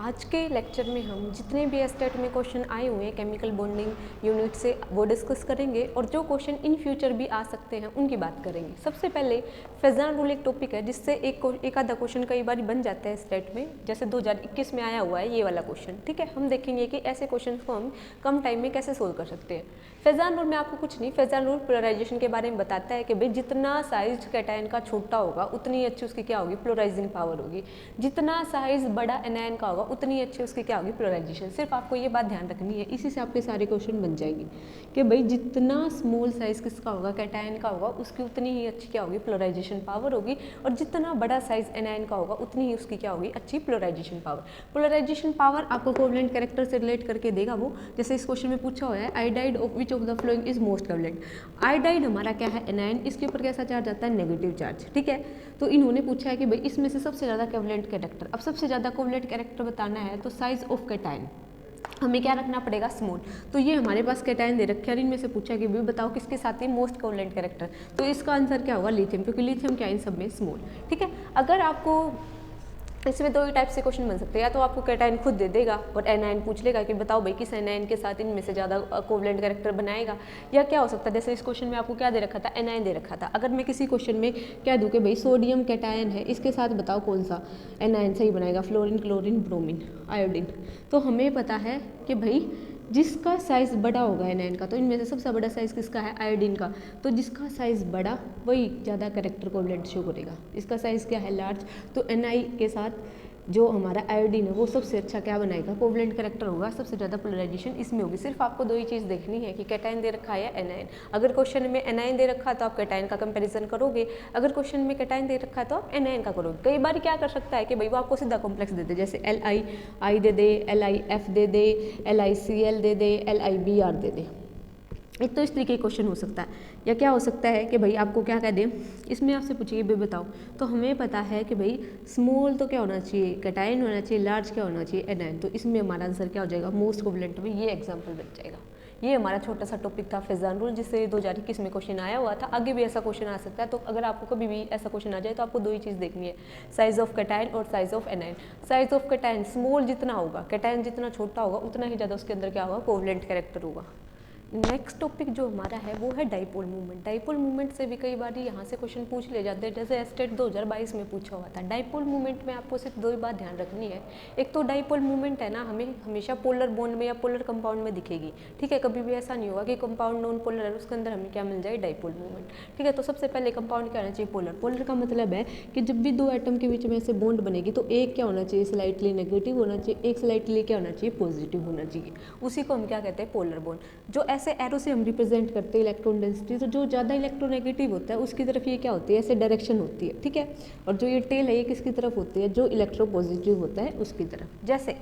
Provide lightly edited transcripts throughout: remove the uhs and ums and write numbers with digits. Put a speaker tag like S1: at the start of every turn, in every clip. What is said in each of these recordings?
S1: आज के लेक्चर में हम जितने भी एस्टेट में क्वेश्चन आए हुए हैं केमिकल बॉन्डिंग यूनिट से वो डिस्कस करेंगे और जो क्वेश्चन इन फ्यूचर भी आ सकते हैं उनकी बात करेंगे। सबसे पहले फेजान रूल एक टॉपिक है जिससे एक आधा क्वेश्चन कई बार बन जाता है एस्टेट में, जैसे 2021 में आया हुआ है ये वाला क्वेश्चन। ठीक है, हम देखेंगे कि ऐसे क्वेश्चन को हम कम टाइम में कैसे सोल्व कर सकते हैं। फेजान रूल में आपको कुछ नहीं, फेजान रूल पोलराइजेशन के बारे में बताता है कि भाई जितना साइज कैटायन का छोटा होगा उतनी अच्छी उसकी क्या होगी, पोलराइजिंग पावर होगी। जितना साइज बड़ा एनायन का होगा उतनी अच्छी उसकी क्या होगी, पोलराइजेशन। सिर्फ आपको ये बात ध्यान रखनी है, इसी से आपके सारे क्वेश्चन बन जाएंगे कि भाई जितना स्मॉल साइज किसका होगा, कैटायन का होगा, उसकी उतनी ही अच्छी क्या होगी, पोलराइजेशन पावर होगी। और जितना बड़ा साइज एनायन का होगा उतनी ही उसकी क्या होगी, अच्छी पोलराइजेशन पावर। पोलराइजेशन पावर आपको कोवलेंट कैरेक्टर से रिलेट करके देगा वो, जैसे इस क्वेश्चन में पूछा हुआ है iodide of which of the following is most covalent. Iodide हमारा क्या है, एनायन, इसके ऊपर कैसा चार्ज आता है, नेगेटिव चार्ज। ठीक है, तो इन्होंने पूछा है कि भाई इसमें से सबसे ज़्यादा कोवलेंट कैरेक्टर, अब सबसे ज़्यादा कोवलेंट कैरेक्टर बताना है तो साइज ऑफ कैटायन हमें क्या रखना पड़ेगा, स्मॉल। तो ये हमारे पास कैटायन दे रखे हैं, इनमें से पूछा कि भी बताओ किसके साथ ही मोस्ट कोवलेंट कैरेक्टर, तो इसका आंसर क्या होगा, लिथियम, क्योंकि लिथियम क्या इन सब में स्मॉल। ठीक है, अगर आपको इसमें दो ही टाइप से क्वेश्चन बन सकते हैं, या तो आपको कैटायन खुद दे देगा और एनायन पूछ लेगा कि बताओ भाई किस एनायन के साथ इनमें से ज़्यादा कोवलेंट कैरेक्टर बनाएगा, या क्या हो सकता है जैसे इस क्वेश्चन में आपको क्या दे रखा था, एनायन दे रखा था। अगर मैं किसी क्वेश्चन में क्या दूँ कि भाई सोडियम कैटायन है, इसके साथ बताओ कौन सा एनायन सही बनाएगा, फ्लोरीन, क्लोरीन, ब्रोमीन, आयोडीन, तो हमें पता है कि भाई जिसका साइज़ बड़ा होगा एनायन का, तो इनमें से सबसे बड़ा साइज़ किसका है, आयोडीन का, तो जिसका साइज़ बड़ा वही ज़्यादा कैरेक्टर कोवलेंट शो करेगा। इसका साइज़ क्या है, लार्ज, तो एनआई के साथ जो हमारा आयोडीन है वो सबसे अच्छा क्या बनाएगा, कोवलेंट कैरेक्टर होगा, सबसे ज़्यादा पोलराइजेशन इसमें होगी। सिर्फ आपको दो ही चीज़ देखनी है कि कैटायन दे रखा है या एनायन। अगर क्वेश्चन में एनायन दे रखा है तो आप कैटायन का कंपैरिजन करोगे, अगर क्वेश्चन में कैटायन दे रखा है तो आप एनायन का करोगे। कई बार क्या कर सकता है कि भाई वो आपको सीधा कॉम्प्लेक्स दे दे, जैसे LI दे दे, LIF दे दे, LICl दे दे, LIBr दे दे। एक तो इस तरीके का क्वेश्चन हो सकता है, या क्या हो सकता है कि भाई आपको क्या कह दें, इसमें आपसे पूछिए भाई बताओ, तो हमें पता है कि भाई स्मॉल तो क्या होना चाहिए, कैटायन होना चाहिए, लार्ज क्या होना चाहिए, एनायन, तो इसमें हमारा आंसर क्या हो जाएगा, मोस्ट कोवलेंट में। ये एग्जाम्पल बन जाएगा। ये हमारा छोटा सा टॉपिक था फेजान रूल, जिससे 2021 में क्वेश्चन आया हुआ था। आगे भी ऐसा क्वेश्चन आ सकता है, तो अगर आपको कभी भी ऐसा क्वेश्चन आ जाए तो आपको दो ही चीज़ देखनी है, साइज ऑफ कैटायन और size of anion. Size of cation small जितना होगा, कैटायन जितना छोटा होगा उतना ही ज़्यादा उसके अंदर क्या होगा, कोवलेंट कैरेक्टर होगा। नेक्स्ट टॉपिक जो हमारा है वो है डाइपोल मूवमेंट। डाइपोल मूवमेंट से भी कई बार यहाँ से क्वेश्चन पूछ ले जाते हैं, जैसे एस्टेट 2022 में पूछा हुआ था। डाइपोल मूवमेंट में आपको सिर्फ दो ही बात ध्यान रखनी है, एक तो डाइपोल मूवमेंट है ना, हमें हमेशा पोलर बॉन्ड में या पोलर कंपाउंड में दिखेगी। ठीक है, कभी भी ऐसा नहीं होगा कि कंपाउंड नॉन पोलर है उसके अंदर हमें क्या मिल जाए, डाइपोल मूवमेंट। ठीक है, तो सबसे पहले कंपाउंड क्या होना चाहिए, पोलर। पोलर का मतलब है कि जब भी दो एटम के बीच में ऐसे बॉन्ड बनेगी तो एक क्या होना चाहिए, स्लाइटली नेगेटिव होना चाहिए, एक स्लाइटली क्या होना चाहिए, पॉजिटिव होना चाहिए। उसी को हम क्या कहते हैं, पोलर बॉन्ड। जो ऐसे एरो से हम रिप्रेजेंट करते हैं इलेक्ट्रॉन डेंसिटी, तो जो ज़्यादा इलेक्ट्रोनेगेटिव होता है उसकी तरफ ये क्या होती है, ऐसे डायरेक्शन होती है। ठीक है, और जो ये टेल है ये किसकी तरफ होती है, जो इलेक्ट्रोपॉजिटिव होता है उसकी तरफ। जैसे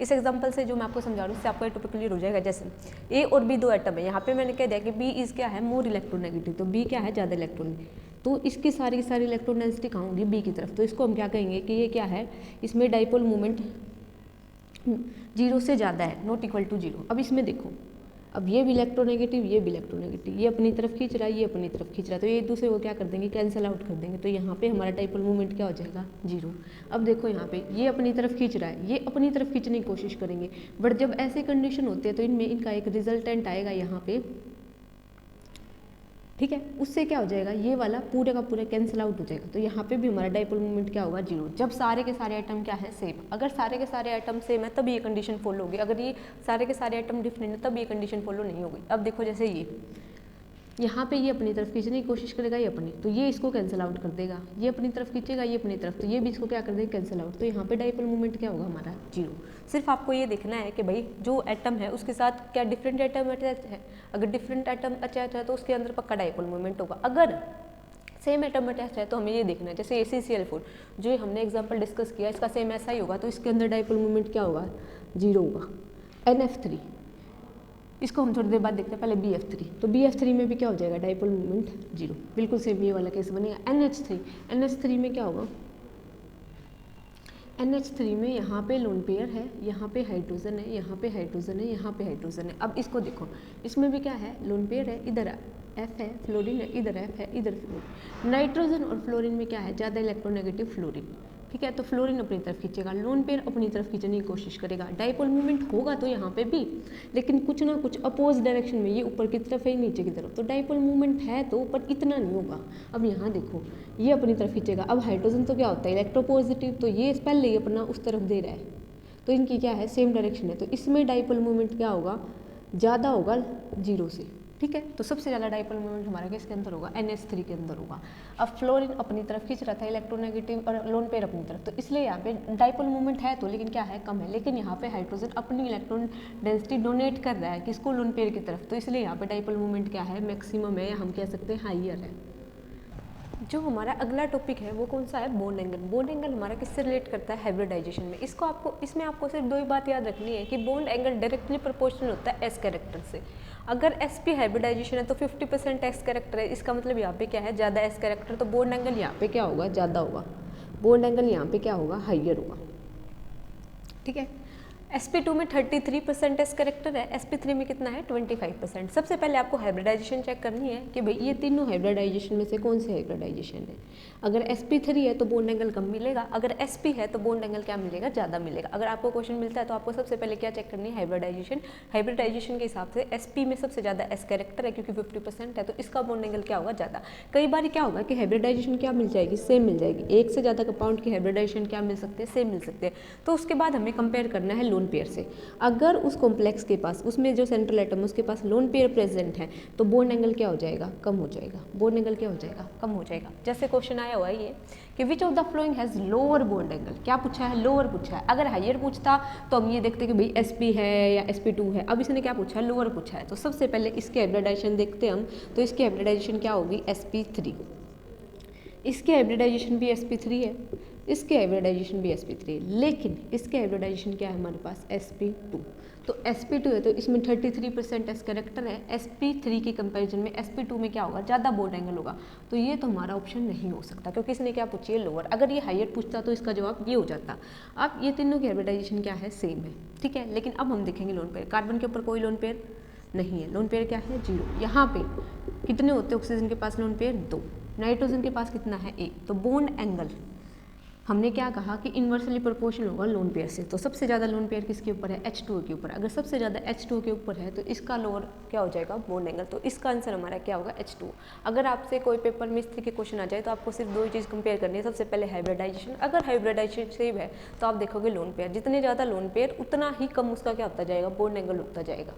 S1: इस एग्जांपल से जो मैं आपको समझा रहा हूँ इससे आपको ये टॉपिक क्लियर हो जाएगा। जैसे ए और बी दो एटम है, यहाँ पे मैंने कह दिया कि बी इज क्या है, मोर इलेक्ट्रोनेगेटिव, तो बी क्या है, ज़्यादा इलेक्ट्रॉन, तो इसकी सारी इलेक्ट्रॉन डेंसिटी कहाँ होगी, बी की तरफ। तो इसको हम क्या कहेंगे कि ये क्या है, इसमें डाइपोल मूवमेंट 0 से ज़्यादा है, नॉट इक्वल टू 0। अब इसमें देखो, अब ये भी इलेक्ट्रोनेगेटिव, ये भी इलेक्ट्रोनेगेटिव, ये अपनी तरफ खींच रहा है, ये अपनी तरफ खींच रहा है, तो ये एक दूसरे को क्या कर देंगे, कैंसिल आउट कर देंगे। तो यहाँ पे हमारा डाइपोल मूवमेंट क्या हो जाएगा, 0। अब देखो यहाँ पे ये अपनी तरफ खींच रहा है, ये अपनी तरफ खींचने की कोशिश करेंगे, बट जब ऐसे कंडीशन होते हैं तो इनमें इनका एक रिजल्टेंट आएगा यहाँ पे। ठीक है, उससे क्या हो जाएगा, ये वाला पूरे का पूरा कैंसिल आउट हो जाएगा। तो यहाँ पे भी हमारा डाइपोल मूवमेंट क्या होगा, 0। जब सारे के सारे एटम क्या है, सेम। अगर सारे के सारे एटम सेम है तब ये कंडीशन फॉलो होगी, अगर ये सारे के सारे एटम डिफरेंट है तब ये कंडीशन फॉलो नहीं होगी। अब देखो जैसे ये यहाँ पे ये अपनी तरफ खींचने की कोशिश करेगा, ये अपनी, तो ये इसको कैंसिल आउट कर देगा, ये अपनी तरफ खींचेगा, ये अपनी तरफ, तो ये भी इसको क्या कर देगा, कैंसिल आउट। तो यहाँ पे डाइपोल मूवमेंट क्या होगा हमारा, 0। सिर्फ आपको ये देखना है कि भाई जो एटम है उसके साथ क्या डिफरेंट एटम अटैच है, अगर डिफरेंट एटम अटैच है तो उसके अंदर पक्का डाइपोल मूवमेंट होगा। अगर सेम एटम अटैच है तो हमें ये देखना है, जैसे ACCl4 जो हमने एग्जाम्पल डिस्कस किया, इसका सेम ऐसा ही होगा, तो इसके अंदर डाइपोल मूवमेंट क्या होगा, 0 होगा। NF3 इसको हम थोड़ी देर बाद देखते हैं, पहले BF3, तो BF3 में भी क्या हो जाएगा, डाइपोल मूवमेंट 0, बिल्कुल सेम ये वाला केस बनेगा। NH3 में क्या होगा, NH3 में यहाँ पे लोन पेयर है, यहाँ पे हाइड्रोजन है, यहाँ पे हाइड्रोजन है, यहाँ पे हाइड्रोजन है। अब इसको देखो, इसमें भी क्या है, लोन पेयर है, इधर F है, फ्लोरीन है, इधर F है, इधर फ्लोरीन। नाइट्रोजन और फ्लोरीन में क्या है, ज़्यादा इलेक्ट्रोनेगेटिव फ्लोरीन, ठीक है। तो फ्लोरीन अपनी तरफ खींचेगा, लोन पेयर अपनी तरफ खींचने की कोशिश करेगा। डाइपोल मूवमेंट होगा तो यहाँ पे भी, लेकिन कुछ ना कुछ अपोज डायरेक्शन में, ये ऊपर की तरफ है नीचे की तरफ, तो डाइपोल मूवमेंट है तो, पर इतना नहीं होगा। अब यहाँ देखो ये अपनी तरफ खींचेगा। अब हाइड्रोजन तो क्या होता है इलेक्ट्रोपॉजिटिव, तो ये पहले ही अपना उस तरफ दे रहा है, तो इनकी क्या है सेम डायरेक्शन है, तो इसमें डाइपोल मूवमेंट क्या होगा ज़्यादा होगा 0 से। ठीक है। तो सबसे ज़्यादा डाइपोल मोमेंट हमारा किसके अंदर होगा NH3 के अंदर होगा। अब फ्लोरीन अपनी तरफ खींच रहा था इलेक्ट्रोनेगेटिव और लोन पेयर अपनी तरफ, तो इसलिए यहाँ पे डाइपोल मोमेंट है तो, लेकिन क्या है कम है। लेकिन यहाँ पे हाइड्रोजन अपनी इलेक्ट्रॉन डेंसिटी डोनेट कर रहा है किसको लोन पेयर की तरफ, तो इसलिए यहाँ पे डाइपोल मोमेंट क्या है मैक्सिमम है, या हम कह सकते हैं हाइयर है। जो हमारा अगला टॉपिक है वो कौन सा है बॉन्ड एंगल। बॉन्ड एंगल हमारा किससे रिलेट करता है हाइब्रिडाइजेशन में। इसमें आपको सिर्फ दो ही बात याद रखनी है कि बॉन्ड एंगल डायरेक्टली प्रोपोर्शनल होता है एस कैरेक्टर से। अगर sp हाइब्रिडाइजेशन है तो 50% एस कैरेक्टर है, इसका मतलब यहाँ पे क्या है ज़्यादा एस कैरेक्टर, तो बॉन्ड एंगल यहाँ पे क्या होगा ज़्यादा होगा, बॉन्ड एंगल यहाँ पे क्या होगा हाइयर होगा। ठीक है। sp2 में 33% एस कैरेक्टर है, sp3 में कितना है 25%। सबसे पहले आपको हाइब्रिडाइजेशन चेक करनी है कि भाई ये तीनों हाइब्रिडाइजेशन में से कौन से हाइब्रिडाइजेशन है। अगर sp3 है तो बॉन्ड एंगल कम मिलेगा, अगर sp है तो बॉन्ड एंगल क्या मिलेगा ज़्यादा मिलेगा। अगर आपको क्वेश्चन मिलता है तो आपको सबसे पहले क्या चेक करनी है हाइब्रिडाइजेशन। हाइब्रिडाइजेशन के हिसाब से sp में सबसे ज़्यादा एस कैरेक्टर है क्योंकि 50% है, तो इसका बॉन्ड एंगल क्या होगा ज़्यादा। कई बार क्या होगा कि हाइब्रिडाइजेशन क्या मिल जाएगी सेम मिल जाएगी, एक से ज़्यादा कंपाउंड की हाइब्रिडाइजेशन क्या मिल सकते हैं सेम मिल सकते हैं, तो उसके बाद हमें कंपेयर करना है लोन पेयर से। अगर उस कॉम्प्लेक्स के पास उसमें जो सेंट्रल एटम उसके पास लोन पेयर प्रेजेंट है तो बॉन्ड एंगल क्या हो जाएगा कम हो जाएगा, बॉन्ड एंगल क्या हो जाएगा कम हो जाएगा। जैसे क्वेश्चन आया हुआ है ये कि which of the flowing has lower bond angle, क्या पूछा है लोअर पूछा है। अगर हाइयर पूछता तो हम ये देखते कि भाई sp है या sp2 है, अब इसने क्या पूछा है लोअर पूछा है, तो सबसे पहले इसके हाइब्रिडाइजेशन देखते हैं हम, तो इसकी हाइब्रिडाइजेशन क्या होगी sp3, इसके हाइब्रिडाइजेशन भी sp3 है, इसके हाइब्रिडाइजेशन भी sp3 है, लेकिन इसके हाइब्रिडाइजेशन क्या है हमारे पास sp2, तो sp2 है तो इसमें 33% एस कैरेक्टर है, sp3 की कंपैरिजन में sp2 में क्या होगा ज़्यादा बॉन्ड एंगल होगा, तो ये तो हमारा ऑप्शन नहीं हो सकता क्योंकि इसने क्या पूछी है लोअर। अगर ये हाइयर पूछता तो इसका जवाब ये हो जाता। अब ये तीनों की हाइब्रिडाइजेशन क्या है सेम है, ठीक है। लेकिन अब हम देखेंगे लोन पेयर, कार्बन के ऊपर कोई लोन पेयर नहीं है, लोन पेयर क्या है 0। यहाँ पे कितने होते हैं ऑक्सीजन के पास लोन पेयर 2, नाइट्रोजन के पास कितना है 1, तो बॉन्ड एंगल हमने क्या कहा कि इन्वर्सली प्रोपोर्शनल होगा लोन पेयर से। तो सबसे ज़्यादा लोन पेयर किसके ऊपर है H2O के ऊपर, अगर सबसे ज़्यादा H2O के ऊपर है तो इसका लोअर क्या हो जाएगा बॉन्ड एंगल, तो इसका आंसर हमारा क्या होगा H2O। अगर आपसे कोई पेपर में इस तरह के क्वेश्चन आ जाए तो आपको सिर्फ दो ही चीज़ कंपेयर करनी है, सबसे पहले हाइब्रिडाइजेशन, अगर हाइब्रिडाइजेशन सेम है तो आप देखोगे लोन पेयर, जितने ज़्यादा लोन पेयर उतना ही कम उसका क्या होता जाएगा बॉन्ड एंगल होता जाएगा।